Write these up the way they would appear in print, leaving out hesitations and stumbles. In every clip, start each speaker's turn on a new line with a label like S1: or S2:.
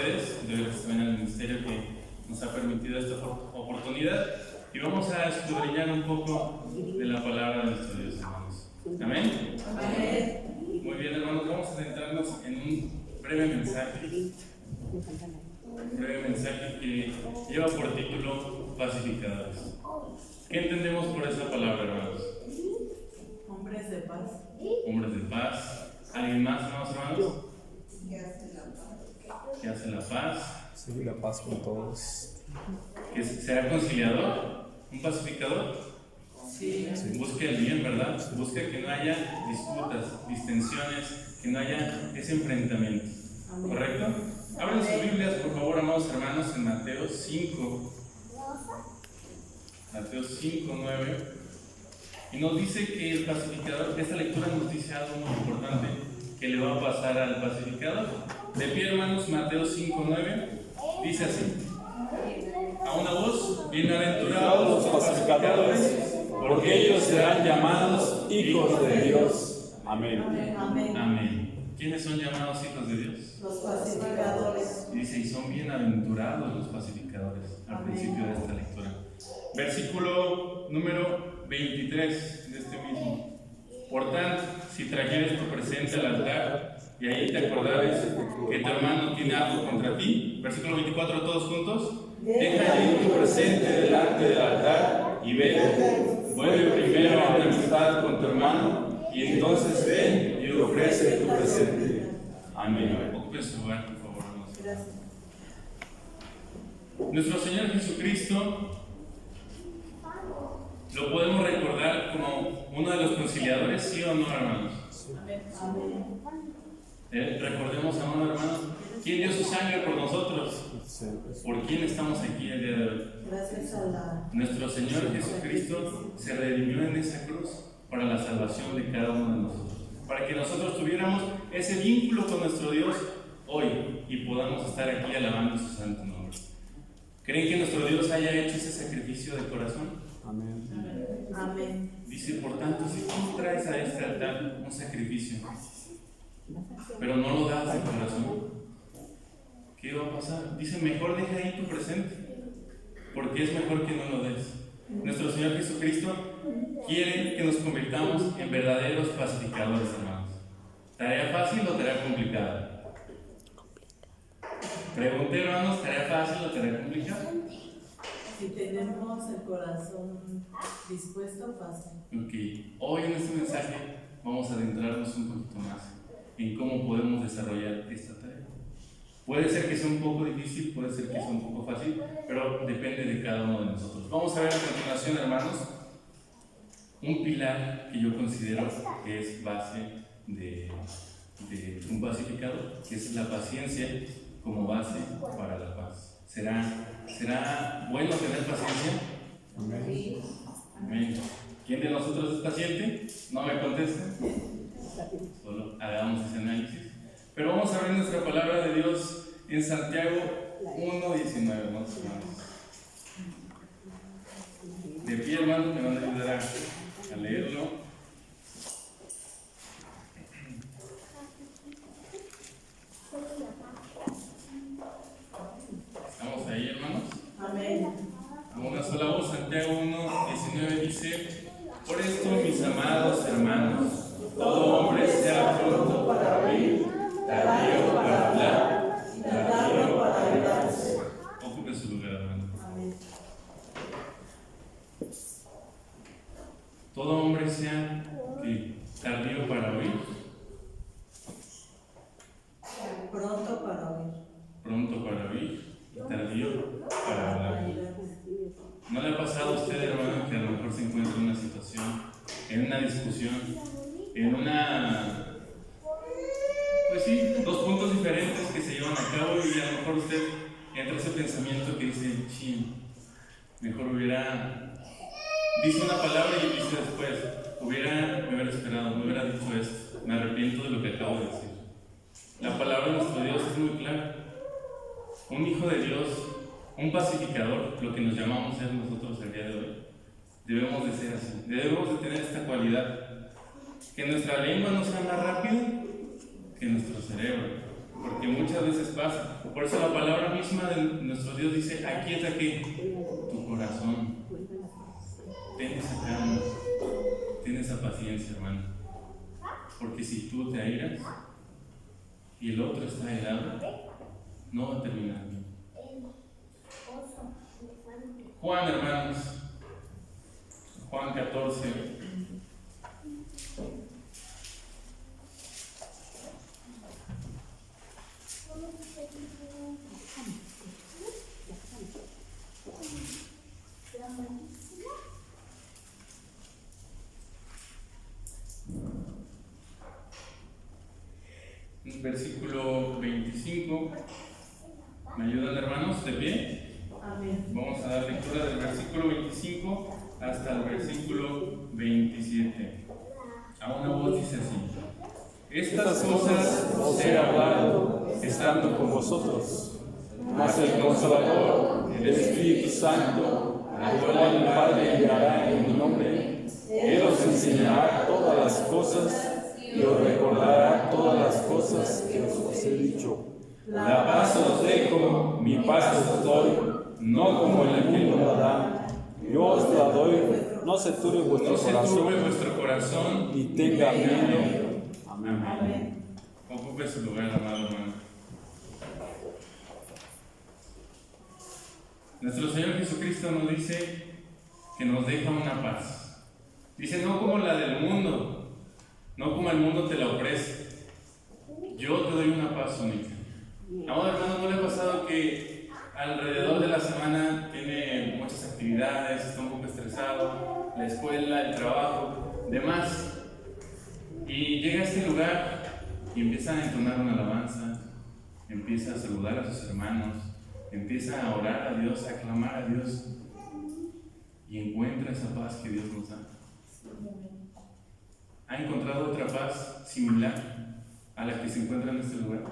S1: ustedes, doy gracias también al ministerio que nos ha permitido esta oportunidad y vamos a escudriñar un poco de la palabra de nuestro Dios, hermanos. ¿Amén?
S2: Amén.
S1: Muy bien, hermanos, vamos a centrarnos en un breve mensaje. Un breve mensaje que lleva por título Pacificadores. ¿Qué entendemos por esa palabra, hermanos?
S2: Hombres de paz.
S1: Hombres de paz. ¿Alguien más, hermanos? Que hace la paz.
S3: Sí, la paz con todos.
S1: ¿Que será conciliador? ¿Un pacificador?
S2: Sí.
S1: Busca el bien, ¿verdad? Busca que no haya disputas, distensiones, que no haya ese enfrentamiento. ¿Correcto? Abran sus Biblias, por favor, amados hermanos, en Mateo 5. Mateo 5, 9. Y nos dice que el pacificador, esta lectura nos dice algo muy importante que le va a pasar al pacificador. De pie, hermanos, Mateo 5, 9. Dice así: a una voz, bienaventurados los pacificadores, porque ellos serán llamados hijos de Dios. Amén.
S2: Amén.
S1: Amén. ¿Quiénes son llamados hijos de Dios?
S2: Los pacificadores.
S1: Y dice, y son bienaventurados los pacificadores, al principio de esta lectura. Versículo número 23 de este mismo. Por tanto, si trajeres tu presente al altar, y ahí te acordares que tu hermano tiene algo contra ti, versículo 24, todos juntos, deja allí tu presente delante del altar y vete. Vuelve primero a la amistad con tu hermano, y entonces ven y ofrece tu presente. Amén. Ocupen su lugar, por favor, hermanos.
S2: Gracias.
S1: Nuestro Señor Jesucristo lo podemos recordar como uno de los conciliadores, ¿sí o no, hermanos?
S2: Amén.
S1: Recordemos, amados hermanos, ¿quién dio su sangre por nosotros? ¿Por quién estamos aquí el día de hoy?
S2: Gracias a la.
S1: Nuestro Señor Jesucristo se redimió en esa cruz para la salvación de cada uno de nosotros, para que nosotros tuviéramos ese vínculo con nuestro Dios hoy y podamos estar aquí alabando su santo nombre. ¿Creen que nuestro Dios haya hecho ese sacrificio de corazón?
S3: Amén.
S2: Amén.
S1: Dice, por tanto, si tú traes a este altar un sacrificio, pero no lo das de corazón, ¿qué va a pasar? Dice, mejor deja ahí tu presente, porque es mejor que no lo des. Nuestro Señor Jesucristo quiere que nos convirtamos en verdaderos pacificadores, hermanos. ¿Tarea fácil o tarea complicada? Pregunté, hermanos, ¿tarea fácil o tarea complicada?
S2: Si tenemos el corazón dispuesto, fácil.
S1: Ok, hoy en este mensaje vamos a adentrarnos un poquito más en cómo podemos desarrollar esta tarea. Puede ser que sea un poco difícil, puede ser que sea un poco fácil, pero depende de cada uno de nosotros. Vamos a ver a continuación, hermanos, un pilar que yo considero que es base de un pacificador, que es la paciencia como base para la paz. ¿Será bueno tener paciencia?
S3: Amén.
S1: Amén. ¿Quién de nosotros es paciente? No me contesta. Solo hagamos ese análisis. Pero vamos a ver nuestra palabra de Dios en Santiago 1:19, hermanos. De pie, hermanos, me van a ayudar a leerlo. ¿Estamos ahí, hermanos?
S2: Amén.
S1: A una sola voz, Santiago 1:19 dice: por esto, mis amados hermanos, todo hombre sea pronto para oír, tardío para hablar, tardío para airarse. Ocupe su lugar, hermano.
S2: Amén.
S1: Todo hombre sea tardío para oír,
S2: Pronto para oír.
S1: pronto para oír y tardío para hablar. ¿No le ha pasado a usted, hermano, que a lo mejor se encuentra en una situación, en una discusión, en una... pues sí, dos puntos diferentes que se llevan a cabo y a lo mejor usted entra ese pensamiento que dice, chin, mejor dice una palabra y dice después, me hubiera esperado, me hubiera dicho esto, me arrepiento de lo que acabo de decir. La palabra de nuestro Dios es muy clara. Un hijo de Dios, un pacificador, lo que nos llamamos ser nosotros el día de hoy, debemos de ser así, debemos de tener esta cualidad, que nuestra lengua no sea más rápida que nuestro cerebro, porque muchas veces pasa. Por eso la palabra misma de nuestro Dios dice, aquieta ¿qué? Tu corazón. Ten esa calma, ten esa paciencia, hermano. Porque si tú te airas y el otro está airado, no va a terminar bien. Juan, hermanos, Juan 14. Versículo 25. ¿Me ayudan, hermanos, de pie?
S2: Amén.
S1: Vamos a dar lectura del versículo 25 hasta el versículo 27. A una voz dice así: estas cosas os he hablado estando con vosotros, mas el Consolador, el Espíritu Santo, al cual el Padre enviará en mi nombre, Él os enseñará todas las cosas y os recordará todas las cosas que os he dicho. La paz os dejo, mi paz os doy, no como el mundo la da. Yo os la doy, no se turbe vuestro corazón, ni tenga miedo. Amén. Ocupe su lugar, amado hermano. Nuestro Señor Jesucristo nos dice que nos deja una paz. Dice, no como la del mundo, no como el mundo te la ofrece. Yo te doy una paz única. Amado hermano, ¿no le ha pasado que alrededor de la semana tiene muchas actividades, está un poco estresado, la escuela, el trabajo, demás? Y llega a este lugar y empieza a entonar una alabanza, empieza a saludar a sus hermanos, empieza a orar a Dios, a clamar a Dios y encuentra esa paz que Dios nos da. ¿Ha encontrado otra paz similar a la que se encuentra en este lugar?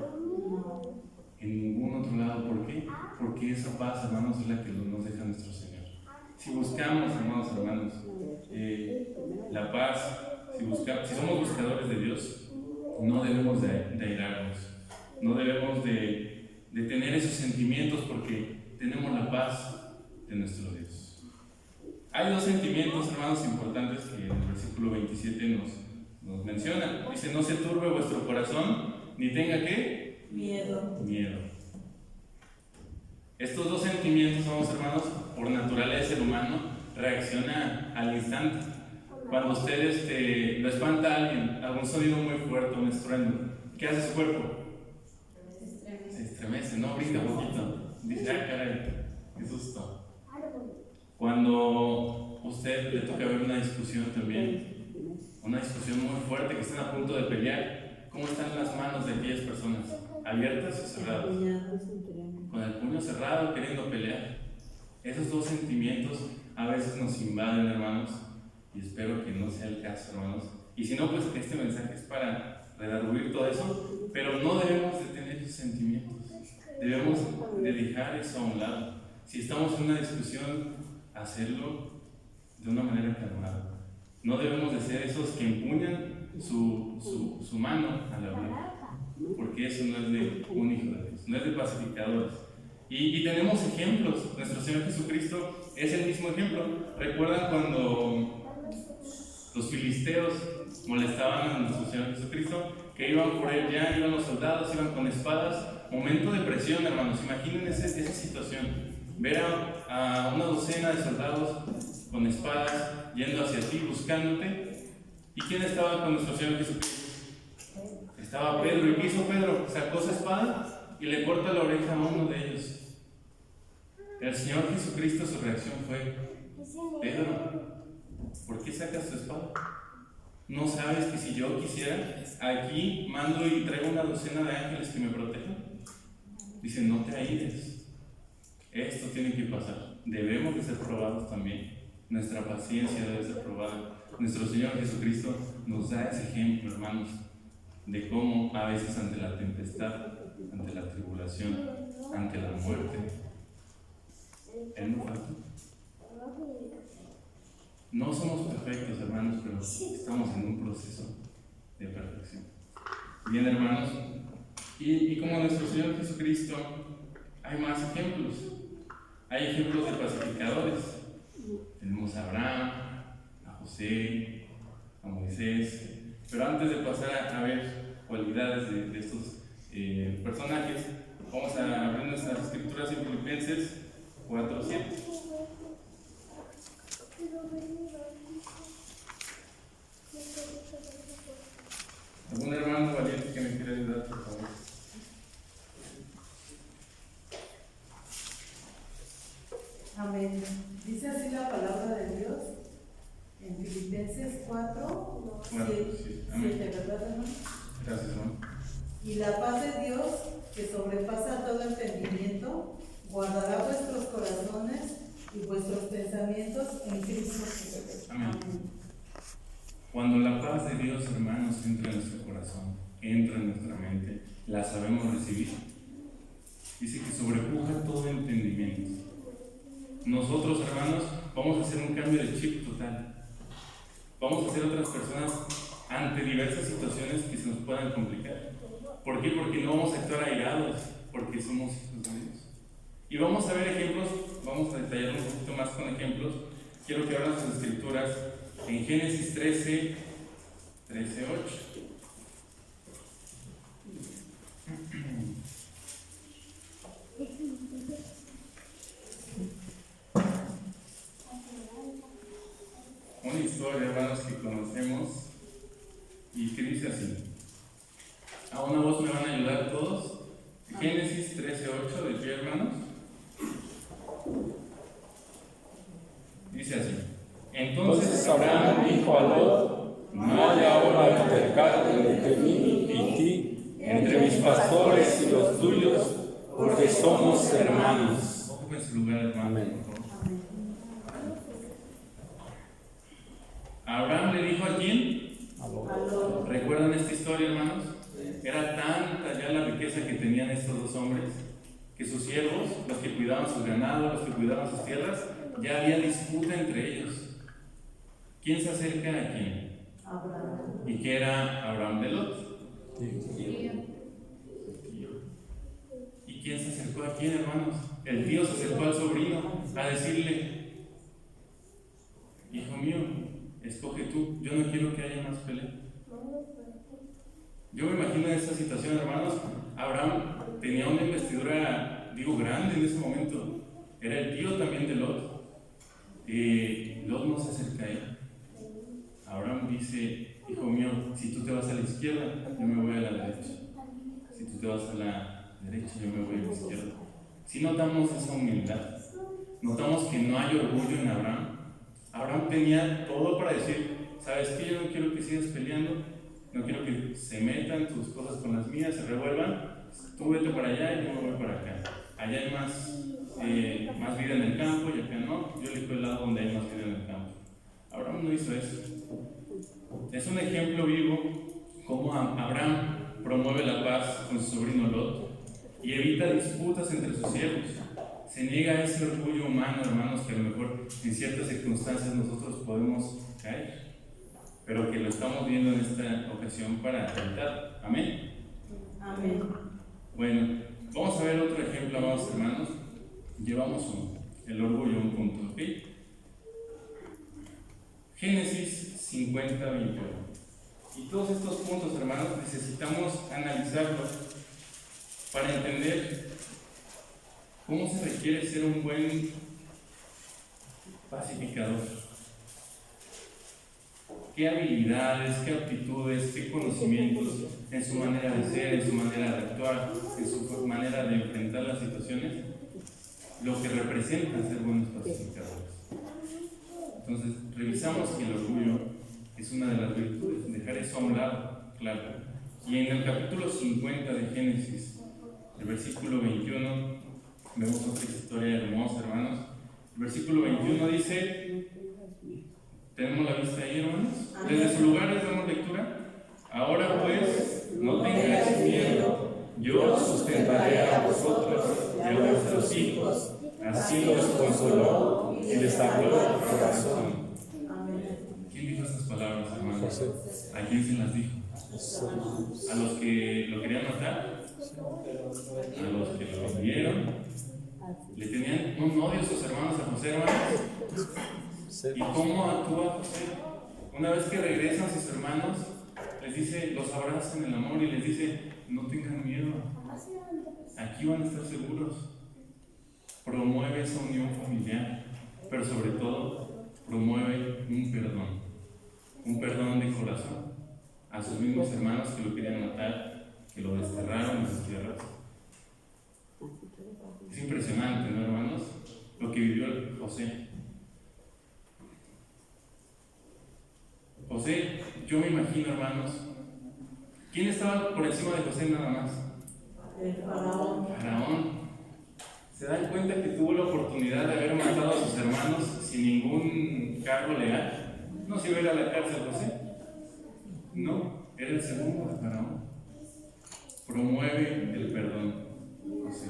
S1: En ningún otro lado. ¿Por qué? Porque esa paz, hermanos, es la que nos deja nuestro Señor. Si buscamos, hermanos, la paz, si somos buscadores de Dios, no debemos de airarnos, no debemos de tener esos sentimientos, porque tenemos la paz de nuestro Dios. Hay dos sentimientos, hermanos, importantes que en el versículo 27 nos menciona. Dice, no se turbe vuestro corazón, ni tenga ¿qué? Miedo. Estos dos sentimientos, hermanos, por naturaleza el humano reacciona al instante. Cuando usted lo espanta a alguien, algún sonido muy fuerte, un estruendo, ¿qué hace su cuerpo? Se estremece, ¿no? Brinca un poquito. Dice, ah, caray, qué susto. Cuando usted le toca ver una discusión también, una discusión muy fuerte, que están a punto de pelear, ¿cómo están las manos de aquellas personas? ¿Abiertas o cerradas? Con el puño cerrado, queriendo pelear. Esos dos sentimientos a veces nos invaden, hermanos, y espero que no sea el caso, hermanos. Y si no, pues este mensaje es para redarguir todo eso, pero no debemos de tener esos sentimientos. Debemos de dejar eso a un lado. Si estamos en una discusión, hacerlo de una manera calmada. No debemos de ser esos que empuñan su mano a la vida, porque eso no es de un hijo de Dios, no es de pacificadores. Y tenemos ejemplos. Nuestro Señor Jesucristo es el mismo ejemplo. ¿Recuerdan cuando los filisteos molestaban a nuestro Señor Jesucristo? Que iban por él, ya iban los soldados, iban con espadas. Momento de presión, hermanos. Imaginen esa situación. Ver a una docena de soldados con espadas yendo hacia ti, buscándote. ¿Y quién estaba con nuestro Señor Jesucristo? Estaba Pedro. ¿Y qué hizo Pedro? Sacó su espada y le corta la oreja a uno de ellos. El Señor Jesucristo, su reacción fue: Pedro, ¿por qué sacas tu espada? ¿No sabes que si yo quisiera, aquí mando y traigo una docena de ángeles que me protejan? Dice, no te aires. Esto tiene que pasar. Debemos de ser probados también. Nuestra paciencia debe ser probada. Nuestro Señor Jesucristo nos da ese ejemplo, hermanos, de cómo a veces ante la tempestad, ante la tribulación, ante la muerte, Él no falta. No somos perfectos, hermanos, pero estamos en un proceso de perfección. Bien, hermanos, Y como nuestro Señor Jesucristo, hay más ejemplos. Hay ejemplos de pacificadores. Tenemos a Abraham, a José, a Moisés. Pero antes de pasar a ver cualidades de estos personajes, vamos a abrir nuestras escrituras en Filipenses 4:7. ¿Algún hermano valiente que me quiera ayudar, por favor?
S2: Amén. Dice así la palabra de Dios en Filipenses 4, 7, ¿verdad, hermano?
S1: Gracias, hermano.
S2: Y la paz de Dios, que sobrepasa todo entendimiento, guardará vuestros corazones y vuestros pensamientos en Cristo Jesús.
S1: Amén. Cuando la paz de Dios, hermanos, entra en nuestro corazón, entra en nuestra mente, la sabemos recibir. Dice que sobrepuja todo entendimiento. Nosotros, hermanos, vamos a hacer un cambio de chip total. Vamos a ser otras personas ante diversas situaciones que se nos puedan complicar. ¿Por qué? Porque no vamos a actuar airados, porque somos hijos de Dios. Y vamos a ver ejemplos, vamos a detallar un poquito más con ejemplos. Quiero que abran sus escrituras en Génesis 13, 8. Una historia, hermanos, que conocemos y que dice así. A una voz me van a ayudar todos. Génesis 13:8, ¿de pie, hermanos? Dice así. Entonces
S3: Abraham dijo a Lot: no hay ahora altercado entre mí y ti, entre mis pastores y los tuyos, porque somos hermanos.
S1: Ocupen su lugar, hermano.
S3: Amén.
S1: Por favor. Abraham le dijo a quién. ¿Recuerdan esta historia, hermanos? Era tanta ya la riqueza que tenían estos dos hombres, que sus siervos, los que cuidaban sus ganados, los que cuidaban sus tierras, ya había disputa entre ellos. ¿Quién se acerca a quién?
S2: Abraham.
S1: ¿Y qué era Abraham de Lot? ¿Y quién se acercó a quién, hermanos? El tío se acercó al sobrino a decirle: hijo mío, escoge tú, yo no quiero que haya más pelea. Yo me imagino en esta situación, hermanos. Abraham tenía una investidura, grande en ese momento. Era el tío también de Lot. Lot no se acerca a él. Abraham dice: hijo mío, si tú te vas a la izquierda, yo me voy a la derecha. Si tú te vas a la derecha, yo me voy a la izquierda. Si notamos esa humildad, notamos que no hay orgullo en Abraham. Abraham tenía todo para decir: ¿sabes qué? Yo no quiero que sigas peleando, no quiero que se metan tus cosas con las mías, se revuelvan. Tú vete para allá y yo me voy para acá. Allá hay más vida en el campo y acá no. Yo elijo el lado donde hay más vida en el campo. Abraham no hizo eso. Es un ejemplo vivo cómo Abraham promueve la paz con su sobrino Lot y evita disputas entre sus siervos. Se niega a ese orgullo humano, hermanos, que a lo mejor en ciertas circunstancias nosotros podemos caer, pero que lo estamos viendo en esta ocasión para evitar. Amén.
S2: Amén.
S1: Bueno, vamos a ver otro ejemplo, amados hermanos. Llevamos el orgullo a un punto, ¿ok? Génesis 50:21. Y todos estos puntos, hermanos, necesitamos analizarlos para entender cómo se requiere ser un buen pacificador. ¿Qué habilidades, qué aptitudes, qué conocimientos en su manera de ser, en su manera de actuar, en su manera de enfrentar las situaciones, lo que representa ser buenos pacificadores? Entonces, revisamos que el orgullo es una de las virtudes, dejar eso a un lado, claro. Y en el capítulo 50 de Génesis, el versículo 21, vemos otra historia hermosa, hermanos. El versículo 21 dice, ¿tenemos la vista ahí, hermanos? Desde su lugar les damos lectura. Ahora pues, no tengáis miedo, yo sustentaré a vosotros y a vuestros hijos. Así los consoló y les habló el corazón. ¿Quién dijo esas palabras, hermanos? ¿A quién se las dijo? ¿A los que lo querían matar? a los que lo vieron. Le tenían un odio a sus hermanos a José, hermanos. ¿Y cómo actúa José? Una vez que regresan sus hermanos, les dice, los abraza en el amor y les dice, no tengan miedo, aquí van a estar seguros. Promueve esa unión familiar, pero sobre todo promueve un perdón de corazón a sus mismos hermanos que lo querían matar, que lo desterraron en sus tierras. Es impresionante, ¿no, hermanos? Lo que vivió José. José, yo me imagino, hermanos, ¿quién estaba por encima de José nada más?
S2: El faraón.
S1: Faraón. ¿Se dan cuenta que tuvo la oportunidad de haber matado a sus hermanos sin ningún cargo legal? ¿No se iba a ir a la cárcel José? No, era el segundo de Faraón. Promueve el perdón, José.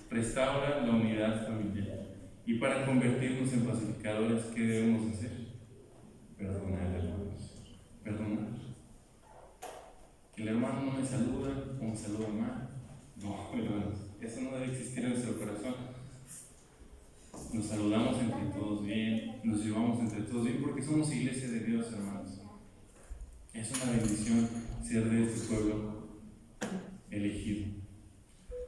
S1: Restaura la unidad familiar. Y para convertirnos en pacificadores, ¿qué debemos hacer? Perdonar, hermanos. Perdonar. Que el hermano no me saluda o me saluda mal. No, hermanos. Eso no debe existir en nuestro corazón. Nos saludamos entre todos bien, nos llevamos entre todos bien, porque somos iglesia de Dios, hermanos. Es una bendición ser de este pueblo elegido.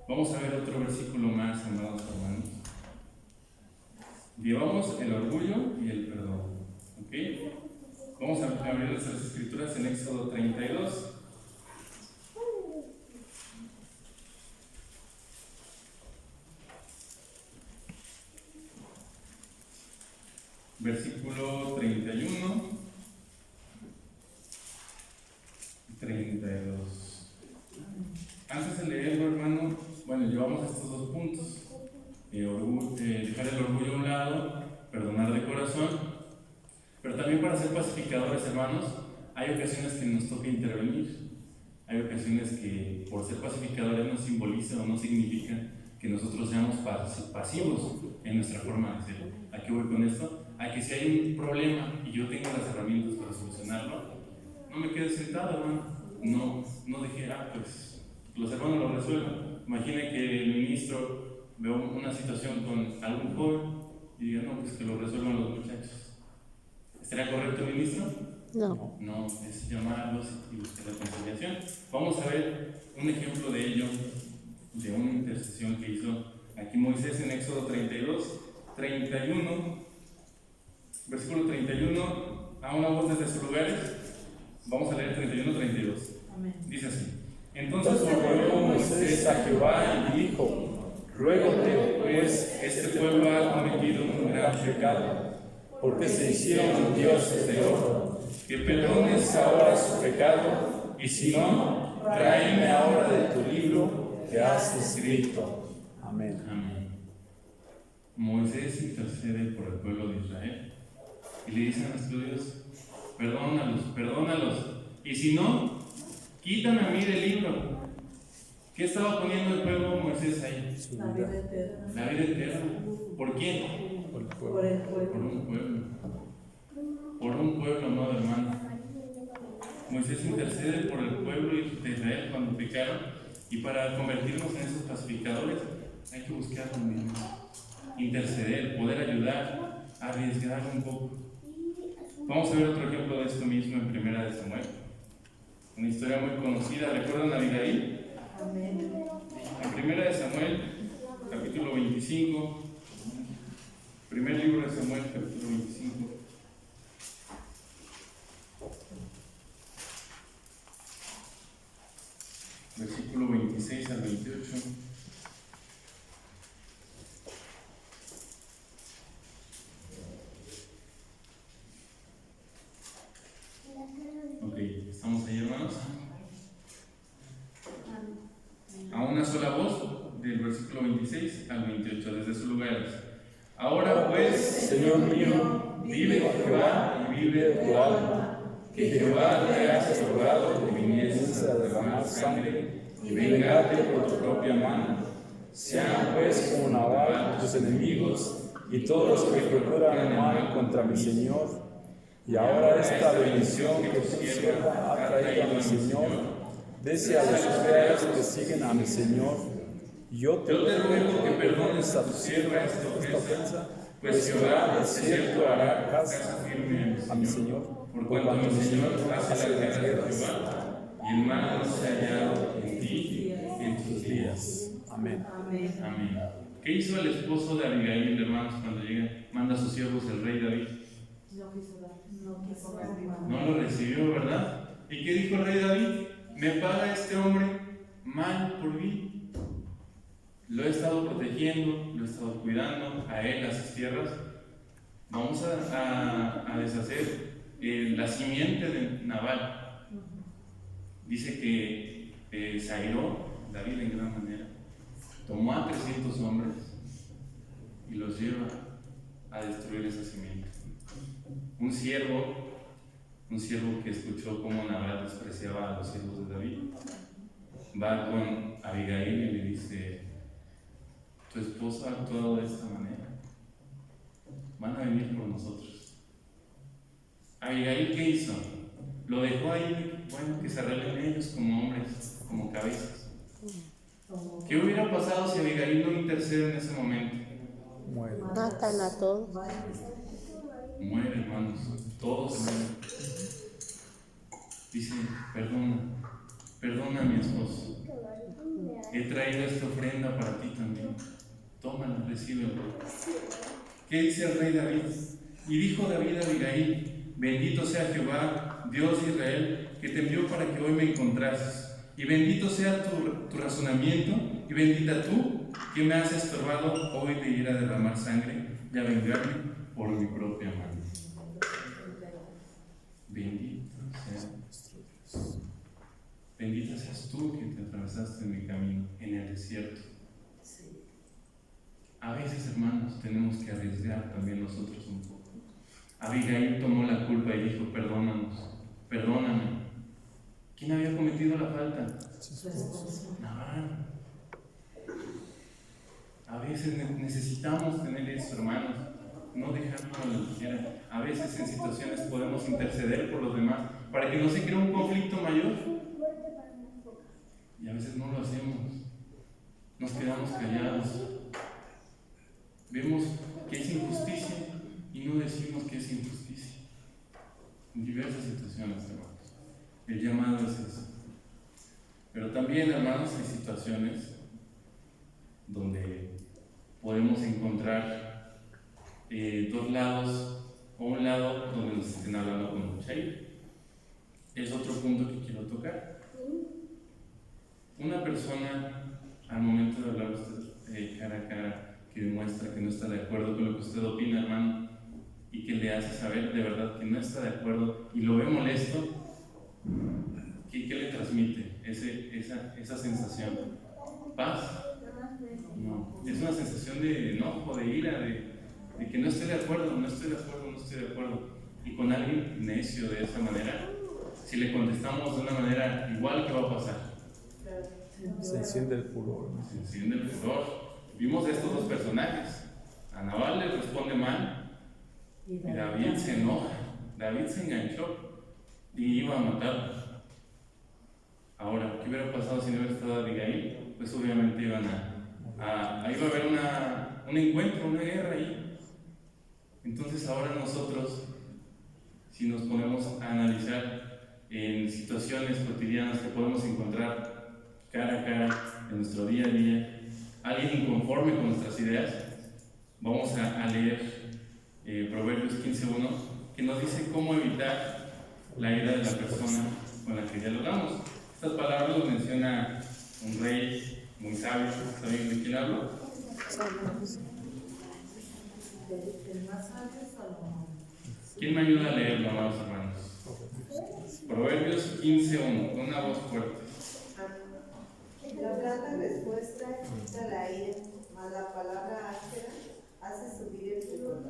S1: Vamos a ver otro versículo más, amados hermanos. Llevamos el orgullo y el perdón. ¿Ok? Vamos a abrir nuestras escrituras en Éxodo 32. Versículo 31 y 32. Antes de leerlo, hermano, bueno, llevamos estos dos puntos. Dejar el orgullo a un lado, perdonar de corazón, pero también para ser pacificadores, hermanos, hay ocasiones que nos toca intervenir. Hay ocasiones que por ser pacificadores no simboliza o no significa que nosotros seamos pasivos en nuestra forma de ser. ¿A qué voy con esto? A que si hay un problema y yo tengo las herramientas para solucionarlo, no me quede sentado, hermano. No dije, pues los hermanos lo resuelvan. Imagine que el ministro ve una situación con algún joven y diga, no, pues que lo resuelvan los muchachos. ¿Estaría correcto, ministro?
S4: No.
S1: No, es llamarlos y buscar la conciliación. Vamos a ver un ejemplo de ello, de una intercesión que hizo aquí Moisés en Éxodo 32, 31. Versículo 31, a una voz desde sus lugares, vamos a leer 31-32. Dice así: Entonces volvió Moisés a Jehová y dijo: Ruégote, pues, este pueblo ha cometido un gran pecado, porque se hicieron dioses de oro, que perdones ahora su pecado, y si no, tráeme ahora de tu libro que has escrito.
S3: Amén.
S1: Amén. Moisés intercede por el pueblo de Israel. Y le dicen a nuestro Dios, perdónalos. Y si no, quítame a mí del libro. ¿Qué estaba poniendo el pueblo Moisés ahí?
S2: La vida eterna.
S1: La vida eterna. ¿Por quién?
S2: Por el pueblo.
S1: Por un pueblo. Por un pueblo, no, hermano. Moisés intercede por el pueblo de Israel cuando pecaron. Y para convertirnos en esos pacificadores, hay que buscar lo mismo. Interceder, poder ayudar, arriesgar un poco. Vamos a ver otro ejemplo de esto mismo en Primera de Samuel. Una historia muy conocida. ¿Recuerdan a Abigail?
S2: Amén.
S1: En Primera de Samuel, capítulo 25. Primer libro de Samuel, capítulo 25. Versículo 26 al 28. Ok, ¿estamos ahí, hermanos? A una sola voz, del versículo 26 al 28, desde sus lugares. Ahora pues,
S3: Señor mío,
S1: vive Jehová y vive tu alma, que Jehová te haya rogado que viniesen a derramar sangre y vengarte por tu propia mano. Sean pues como Nabal tus enemigos y todos los que procuran mal contra mi Señor. Y ahora esta bendición que tu sierva ha traído a mi Señor,
S3: Dese a los fieles que siguen a mi Señor. Yo te ruego que perdones a tu sierva esta ofensa, pues Jehová de cierto hará caso a mi Señor, por cuanto mi Señor hace las guerras, y el mal no se ha hallado en ti en tus días. Amén.
S2: Amén.
S1: Amén. ¿Qué hizo el esposo de Abigail, hermanos, cuando llega? Manda a sus siervos el rey David.
S2: No quiso dar.
S1: No lo recibió, ¿verdad? ¿Y qué dijo el rey David? Me paga este hombre mal por bien. Lo he estado protegiendo, lo he estado cuidando, a él, a sus tierras. Vamos a deshacer la simiente de Nabal. Dice que se airó David en gran manera. Tomó a 300 hombres y los lleva a destruir esa simiente. Un siervo que escuchó cómo Nabal despreciaba a los siervos de David, va con Abigail y le dice: tu esposa ha actuado de esta manera, van a venir por nosotros. Abigail, ¿qué hizo? Lo dejó ahí, bueno, que se arreglen ellos como hombres, como cabezas. ¿Qué hubiera pasado si Abigail no intercede en ese momento?
S3: Muere.
S4: Matan a todos.
S1: Muere, hermanos, todos mueren. Dice: perdona a mi esposo. He traído esta ofrenda para ti también. Tómala, recíbelo. ¿Qué dice el rey David? Y dijo David a Abigail: bendito sea Jehová, Dios de Israel, que te envió para que hoy me encontrases. Y bendito sea tu razonamiento, y bendita tú que me has estorbado hoy de ir a derramar sangre y a vengarme por mi propia mano. Bendito sea nuestro Dios. Bendita seas tú que te atravesaste en mi camino, en el desierto. A veces, hermanos, tenemos que arriesgar también nosotros un poco. Abigail tomó la culpa y dijo: perdóname. ¿Quién había cometido la falta? Nabal. A veces necesitamos tener eso, hermanos, no dejarlo a la ligera. A veces en situaciones podemos interceder por los demás para que no se cree un conflicto mayor, y a veces no lo hacemos, nos quedamos callados, vemos que es injusticia y no decimos que es injusticia. En diversas situaciones, hermanos, el llamado es eso. Pero también, hermanos, hay situaciones donde podemos encontrar dos lados, o un lado donde nos estén hablando con mucha ira. Es otro punto que quiero tocar. Una persona, al momento de hablar usted cara a cara, que demuestra que no está de acuerdo con lo que usted opina, hermano, y que le hace saber de verdad que no está de acuerdo y lo ve molesto, ¿qué le transmite esa sensación? ¿Paz? No, es una sensación de enojo, de ira, de que no estoy de acuerdo. Y con alguien necio de esa manera, si le contestamos de una manera igual, ¿qué va a pasar?
S3: Se enciende el furor.
S1: Vimos de estos dos personajes. A Nabal le responde mal y David se enoja. David se enganchó y iba a matarlo. Ahora, ¿qué hubiera pasado si no hubiera estado Abigail? Pues obviamente iba a haber un encuentro, una guerra ahí. Entonces ahora nosotros, si nos ponemos a analizar en situaciones cotidianas que podemos encontrar cara a cara en nuestro día a día, alguien inconforme con nuestras ideas, vamos a leer Proverbios 15:1, que nos dice cómo evitar la ira de la persona con la que dialogamos. Estas palabras lo menciona un rey muy sabio. ¿Saben de quién hablo? ¿Quién me ayuda a leerlo, amados hermanos? Proverbios 15:1, con una voz fuerte.
S5: La blanda respuesta quita la ira, mas la palabra áspera hace subir el furor.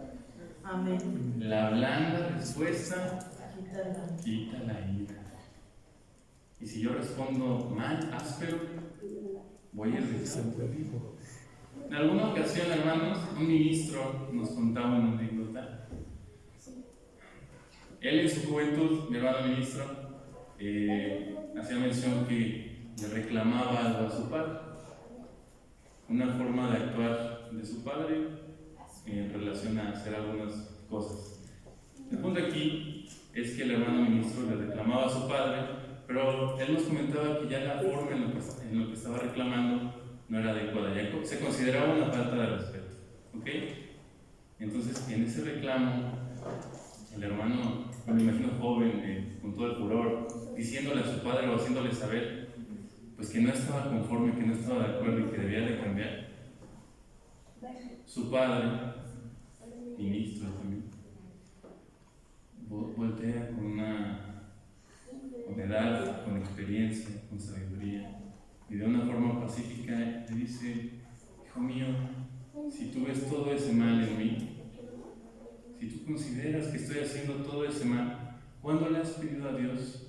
S2: Amén.
S1: La blanda respuesta quita la ira. Y si yo respondo mal, áspero, voy a decir. En alguna ocasión, hermanos, un ministro nos contaba una anécdota. Él en su juventud, mi hermano ministro, hacía mención que le reclamaba algo a su padre, una forma de actuar de su padre en relación a hacer algunas cosas. El punto aquí es que el hermano ministro le reclamaba a su padre, pero él nos comentaba que ya la forma en lo que estaba reclamando no era adecuada, ya se consideraba una falta de respeto. ¿Ok? Entonces, en ese reclamo, el hermano, me imagino joven, con todo el furor, diciéndole a su padre o haciéndole saber pues que no estaba conforme, que no estaba de acuerdo y que debía de cambiar. Su padre, ministro también, voltea con edad, con experiencia, con sabiduría, y de una forma pacífica le dice: hijo mío, si tú ves todo ese mal en mí, si tú consideras que estoy haciendo todo ese mal, ¿cuándo le has pedido a Dios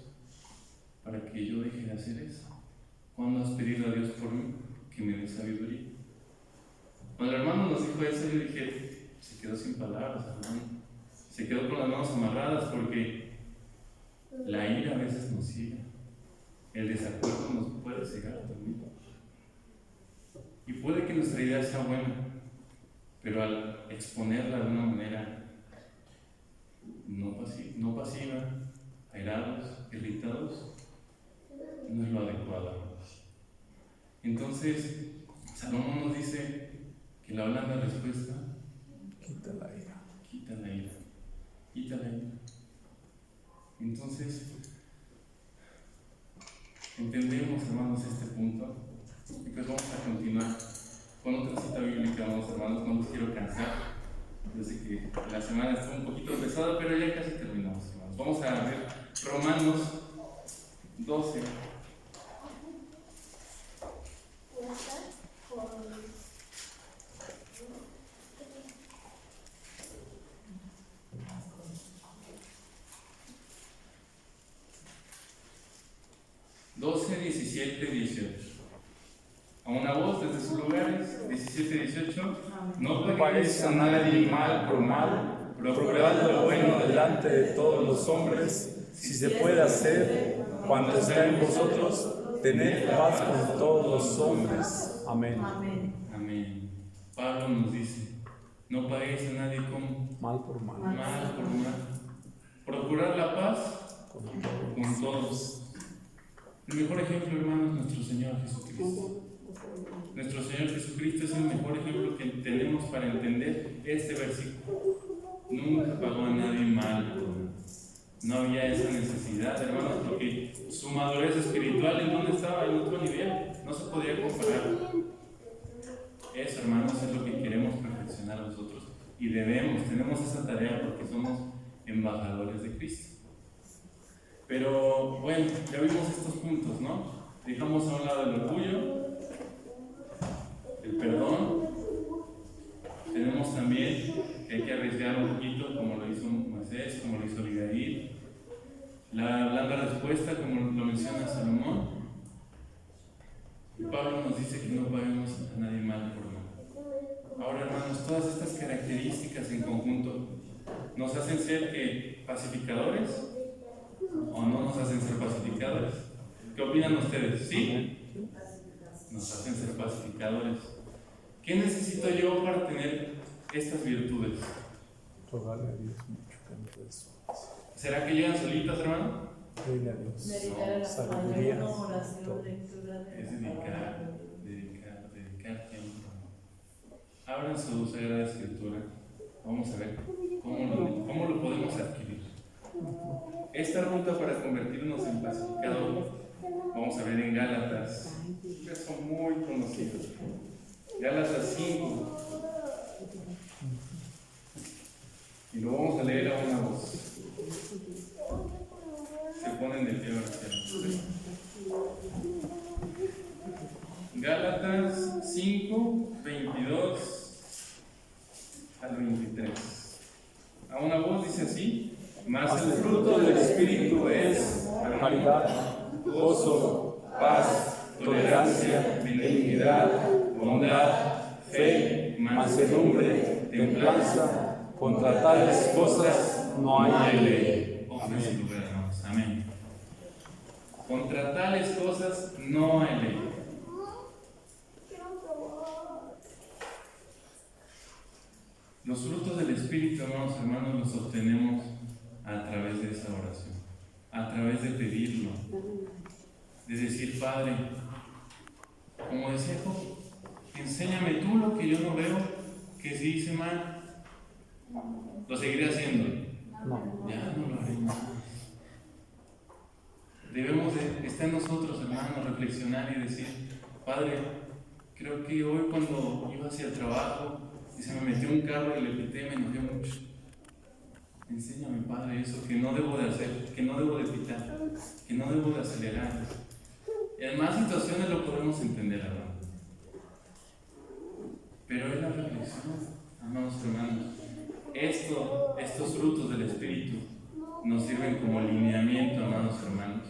S1: para que yo deje de hacer eso? ¿Cuándo has pedido a Dios por mí que me dé sabiduría? Cuando el hermano nos dijo eso, yo dije, se quedó sin palabras, hermano. Se quedó con las manos amarradas, porque la ira a veces nos ciega. El desacuerdo nos puede cegar también. Y puede que nuestra idea sea buena, pero al exponerla de una manera no pasiva, airados, irritados, no es lo adecuado. Entonces, Salomón nos dice que la blanda respuesta
S3: Quita la ira.
S1: quita la ira. Quita la ira. Entonces, entendemos, hermanos, este punto, y pues vamos a continuar con otra cita bíblica, hermanos, no los quiero cansar. Yo sé que la semana estuvo un poquito pesada, pero ya casi terminamos, hermanos. Vamos a ver Romanos 12. (12, 17, 18). A una voz desde sus lugares, 17, 18.
S3: No paguéis a nadie mal por mal, procurad lo bueno delante de todos los hombres, si se puede hacer, cuando está en vosotros, tened paz con todos los hombres. Amén.
S2: Amén.
S1: Amén. Pablo nos dice: no paguéis a nadie con
S3: Mal por mal.
S1: mal por mal. Procurar la paz con todos. El mejor ejemplo, hermanos, es nuestro Señor Jesucristo. Nuestro Señor Jesucristo es el mejor ejemplo que tenemos para entender este versículo. Nunca pagó a nadie mal por mal. No había esa necesidad, hermanos, porque su madurez espiritual, ¿en dónde estaba? En otro nivel. No se podía comparar. Eso, hermanos, es lo que queremos perfeccionar nosotros. Y tenemos esa tarea, porque somos embajadores de Cristo. Pero bueno, ya vimos estos puntos, ¿no? Dejamos a un lado el orgullo, el perdón. Tenemos también que hay que arriesgar un poquito, como lo hizo Moisés, como lo hizo Abigail. La blanda respuesta, como lo menciona Salomón. Y Pablo nos dice que no paguemos a nadie mal por mal. Ahora, hermanos, todas estas características en conjunto nos hacen ser pacificadores, ¿o no nos hacen ser pacificadores? ¿Qué opinan ustedes? ¿Sí? Nos hacen ser pacificadores. ¿Qué necesito yo para tener estas virtudes?
S3: Rogarle a Dios mucho que nos dé eso.
S1: ¿Será que llegan solitas, hermano?
S3: Pedirle a Dios
S2: Meditar en la
S3: sabiduría.
S2: mañana, oración, lectura de
S1: Es dedicar tiempo. Abran su Sagrada Escritura. Vamos a ver cómo lo podemos adquirir. Esta ruta para convertirnos en pacificadores, vamos a ver en Gálatas, un verso muy conocido. Gálatas 5. Y lo vamos a leer a una voz. Se ponen de pie ahora. Gálatas 5, 22 al 23. A una voz dice así: mas el fruto del Espíritu es
S3: Caridad,
S1: gozo, paz, tolerancia, benignidad, bondad, fe, mansedumbre, templanza.
S3: Contra tales cosas no hay ley.
S1: Amén. Amén. Contra tales cosas no hay ley. Los frutos del Espíritu, hermanos, los obtenemos a través de esa oración, a través de pedirlo, de decir: Padre, como decía Job, enséñame tú lo que yo no veo, que si hice mal, lo seguiré haciendo.
S3: No.
S1: Ya no lo haré más. Debemos está en nosotros, hermanos, reflexionar y decir: Padre, creo que hoy cuando iba hacia el trabajo y se me metió un carro y le pité, me enojé mucho. Enséñame, Padre, eso que no debo de hacer, que no debo de pitar, que no debo de acelerar. En más situaciones lo podemos entender, hermano. Pero es la reflexión, amados hermanos. Estos frutos del Espíritu nos sirven como lineamiento, amados hermanos,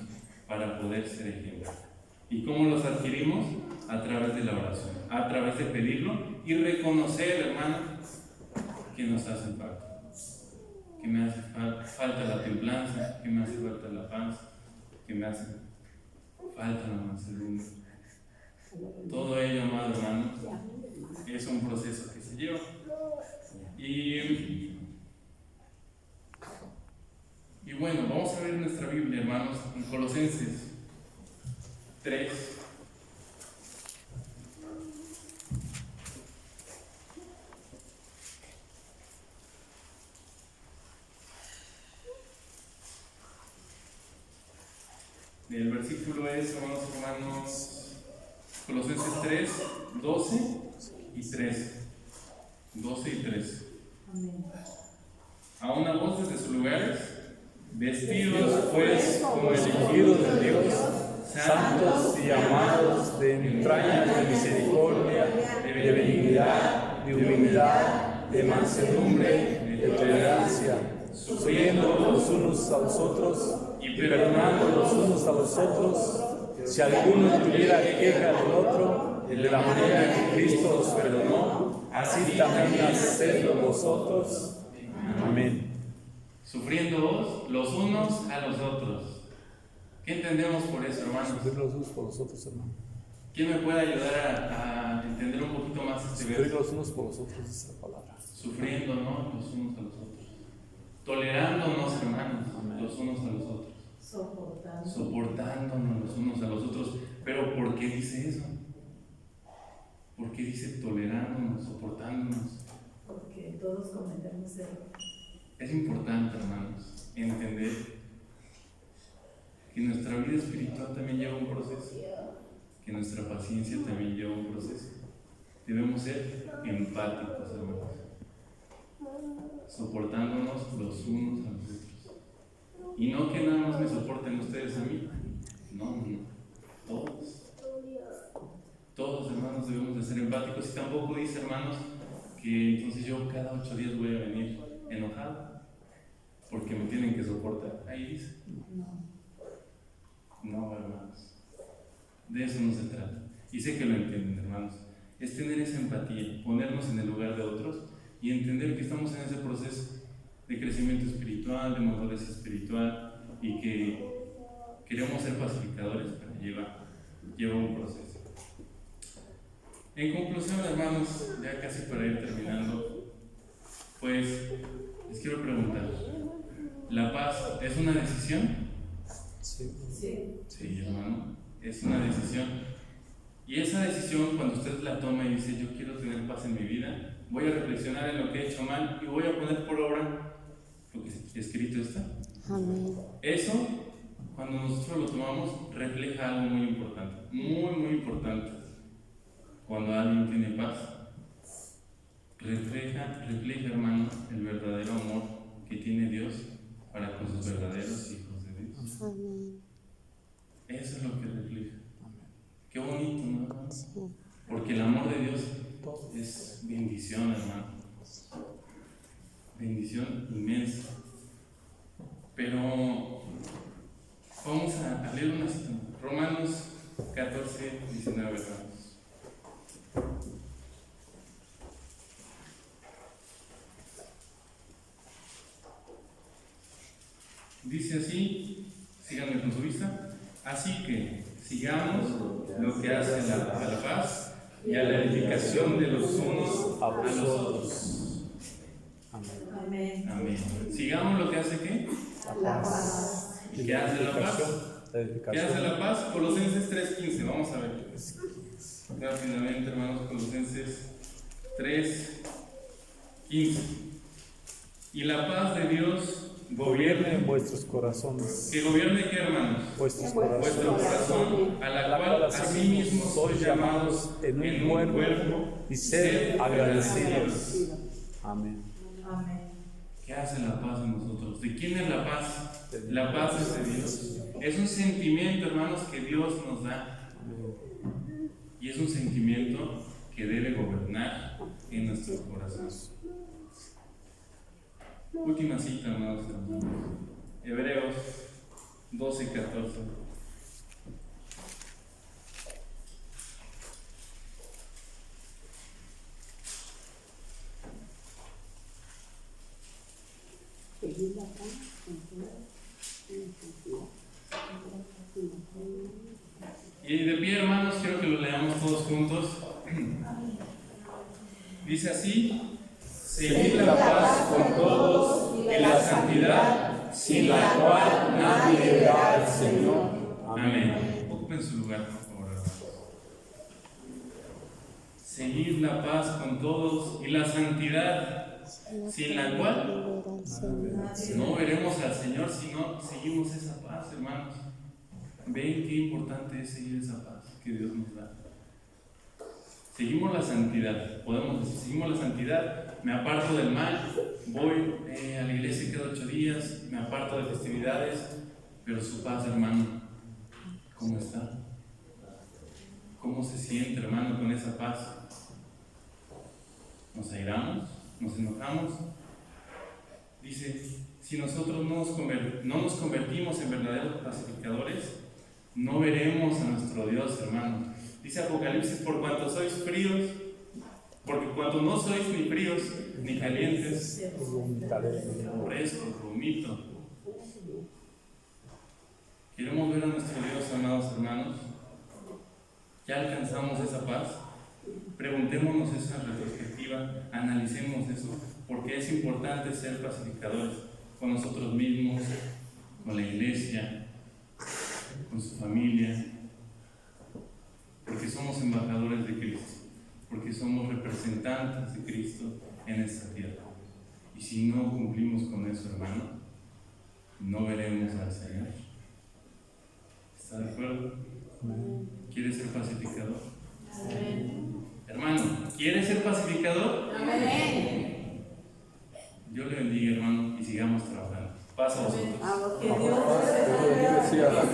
S1: para poder ser ejemplo. ¿Y cómo los adquirimos? A través de la oración, a través de pedirlo y reconocer, hermano, que nos hace falta. Que me hace falta la templanza, que me hace falta la paz, que me hace falta la mansedumbre. Todo ello, amados hermanos, es un proceso que se lleva. Y bueno, vamos a ver nuestra Biblia, hermanos, en Colosenses 3. El versículo es, hermanos, Colosenses 3, 12 y 13. 12 y 13.
S2: Amén.
S3: A una voz desde sus lugares, vestidos pues como elegidos de Dios, santos y amados, de entrañas de misericordia, de benignidad, de humildad, de mansedumbre, de tolerancia, sufriendo los unos a los otros y perdonando los unos a los otros, si alguno tuviera queja del otro, de la manera que Cristo los perdonó, así también hacedlo vosotros. Amén.
S1: Sufriendo los unos a los otros. ¿Qué entendemos por eso, hermanos?
S3: Sufrir los unos por los otros, hermano.
S1: ¿Quién me puede ayudar a entender un poquito más este
S3: Sufrir
S1: verso?
S3: los unos por los otros es la palabra.
S1: Sufriendo, ¿no? Los unos a los otros. Tolerándonos, hermanos,
S3: Amén.
S1: los unos a los otros.
S2: Soportando.
S1: Soportándonos los unos a los otros. Pero ¿por qué dice eso? ¿Por qué dice tolerándonos, soportándonos?
S2: Porque todos cometemos errores.
S1: Es importante, hermanos, entender que nuestra vida espiritual también lleva un proceso, que nuestra paciencia también lleva un proceso. Debemos ser empáticos, hermanos, soportándonos los unos a los otros. Y no que nada más me soporten ustedes a mí, no, todos. Todos, hermanos, debemos de ser empáticos. Y tampoco dice, hermanos, que entonces yo cada 8 días voy a venir enojado porque me tienen que soportar. Ahí dice. No, hermanos. De eso no se trata. Y sé que lo entienden, hermanos. Es tener esa empatía, ponernos en el lugar de otros y entender que estamos en ese proceso de crecimiento espiritual, de madurez espiritual y que queremos ser pacificadores, pero lleva un proceso. En conclusión, hermanos, ya casi para ir terminando, pues les quiero preguntar, ¿la paz es una decisión?
S3: Sí.
S1: Sí, hermano, es una decisión. Y esa decisión, cuando usted la toma y dice, yo quiero tener paz en mi vida, voy a reflexionar en lo que he hecho mal y voy a poner por obra lo que escrito está.
S4: Amén.
S1: Eso, cuando nosotros lo tomamos, refleja algo muy importante, muy importante. Cuando alguien tiene paz, refleja, hermano, el verdadero amor que tiene Dios para con sus verdaderos hijos de Dios.
S4: Amén.
S1: Eso es lo que refleja. Qué bonito, ¿no, hermano?
S4: Sí.
S1: Porque el amor de Dios es bendición, hermano. Bendición inmensa. Pero vamos a leer una cita. Romanos 14, 19, hermanos. Dice así, síganme con su vista. Así la edificación de los unos a los otros.
S3: Amén.
S2: Amén.
S1: Amén. Sigamos lo que hace ¿qué?
S3: La paz.
S1: ¿Qué hace la paz?
S3: La
S1: ¿Qué
S3: edificación.
S1: hace la paz? Colosenses 3:15, vamos a ver. Rápidamente, hermanos, Colosenses 3:15. Y la paz de Dios
S3: Gobierne en
S1: gobierne.
S3: vuestros corazones.
S1: ¿Que gobierne qué, hermanos?
S3: Vuestros
S1: Vuestro
S3: corazones.
S1: corazón, a la cual asimismo sois llamados
S3: en un cuerpo y sed agradecidos. Amén.
S2: Amén.
S1: ¿Qué hace la paz en nosotros? ¿De quién es la paz? La paz es de Dios. Es un sentimiento, hermanos, que Dios nos da. Y es un sentimiento que debe gobernar en nuestros corazones. Última cita, hermanos. Hebreos 12:14. Y de pie, hermanos, quiero que lo leamos todos juntos. Dice así: seguid la paz con todos y la santidad, sin la cual nadie verá al Señor. Amén. Ocupen su lugar, por favor, hermanos. Seguid la paz con todos y la santidad, sin la cual no veremos al Señor si no seguimos esa paz, hermanos. Ven qué importante es seguir esa paz que Dios nos da. Seguimos la santidad, podemos decir, seguimos la santidad, me aparto del mal, voy a la iglesia cada 8 días, me aparto de festividades, pero su paz, hermano, ¿cómo está? ¿Cómo se siente, hermano, con esa paz? ¿Nos airamos? ¿Nos enojamos? Dice, si nosotros no nos convertimos en verdaderos pacificadores, no veremos a nuestro Dios, hermano. Dice Apocalipsis, por cuanto sois fríos, porque cuanto no sois ni fríos ni calientes, frescos, vomito. Queremos ver a nuestro Dios, amados hermanos. ¿Ya alcanzamos esa paz? Preguntémonos esa retrospectiva, analicemos eso, porque es importante ser pacificadores con nosotros mismos, con la iglesia, con su familia, porque somos embajadores de Cristo, porque somos representantes de Cristo en esta tierra. Y si no cumplimos con eso, hermano, no veremos al Señor. ¿Está de acuerdo? ¿Quiere ser pacificador?
S2: Amén.
S1: Hermano, ¿quiere ser pacificador?
S2: Amén.
S1: Dios le bendiga, hermano, y sigamos trabajando. Pasa a vosotros.
S2: Que Dios les bendiga.